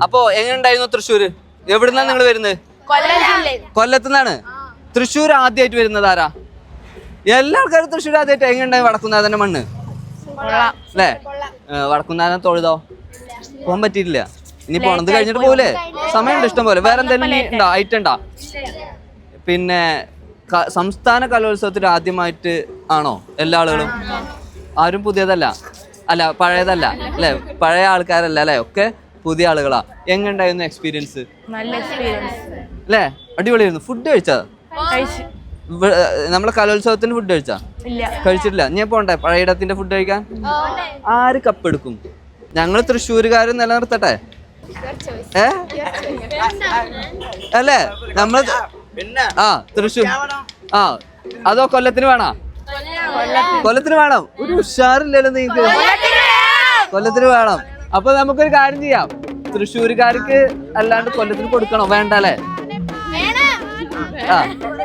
അപ്പൊ എങ്ങനെയുണ്ടായിരുന്നു തൃശ്ശൂര്? എവിടുന്നാണ് നിങ്ങൾ വരുന്നത്? കൊല്ലത്തുനിന്നാണ്. തൃശ്ശൂർ ആദ്യമായിട്ട് വരുന്നത് ആരാ? എല്ലാ ആൾക്കാരും തൃശ്ശൂർ ആദ്യമായിട്ട്. എങ്ങനെയുണ്ടായി വടക്കുന്നാഥന്റെ മണ്ണ് അല്ലേ? വടക്കുന്നാഥൻ തൊഴുതോ? പോകാൻ പറ്റിയിട്ടില്ല. ഇനി പോണത് കഴിഞ്ഞിട്ട് പോലെ സമയമുണ്ട് ഇഷ്ടം പോലെ. വേറെ എന്തെങ്കിലും ഉണ്ടോ ഐറ്റം ഉണ്ടോ? പിന്നെ സംസ്ഥാന കലോത്സവത്തിൽ ആദ്യമായിട്ട് ആണോ എല്ലാ ആളുകളും? ആരും പുതിയതല്ല, അല്ല പഴയതല്ല അല്ലെ? പഴയ ആൾക്കാരല്ല അല്ലെ? ഒക്കെ പുതിയ ആളുകളാ. എങ്ങനെയുണ്ടായിരുന്നു എക്സ്പീരിയൻസ്? അല്ലേ? അടിപൊളിയായിരുന്നു. ഫുഡ് കഴിച്ചാ? നമ്മളെ കലോത്സവത്തിന് ഫുഡ് കഴിച്ചാ? കഴിച്ചിട്ടില്ല. ഞാൻ പോണ്ടേ പഴയടത്തിന്റെ ഫുഡ് കഴിക്കാൻ? ആര് കപ്പെടുക്കും? ഞങ്ങള് തൃശ്ശൂരുകാര് നിലനിർത്തട്ടെ അല്ലേ? നമ്മള് തൃശ്ശൂർ അതോ കൊല്ലത്തിന് വേണോ? കൊല്ലത്തിന് വേണം. ഒരു ഉഷാറില്ലല്ലോ നിങ്ങക്ക്. കൊല്ലത്തിന് വേണം. അപ്പൊ നമുക്കൊരു കാര്യം ചെയ്യാം, തൃശ്ശൂരുകാർക്ക് അല്ലാണ്ട് കൊല്ലത്തിന് കൊടുക്കണോ? വേണ്ട അല്ലേ?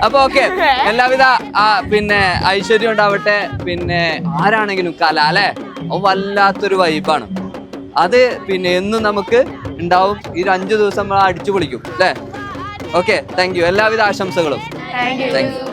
അപ്പൊ ഓക്കെ, എല്ലാവിധ പിന്നെ ഐശ്വര്യം ഉണ്ടാവട്ടെ. പിന്നെ ആരാണെങ്കിലും കല അല്ലെ, വല്ലാത്തൊരു വൈബാണ് അത്. പിന്നെ എന്നും നമുക്ക് ഉണ്ടാവും. ഈ 5 ദിവസം നമ്മൾ അടിച്ചു പൊളിക്കും അല്ലേ? Okay, thank you. എല്ലാവിധ ആശംസകളും. Thank you.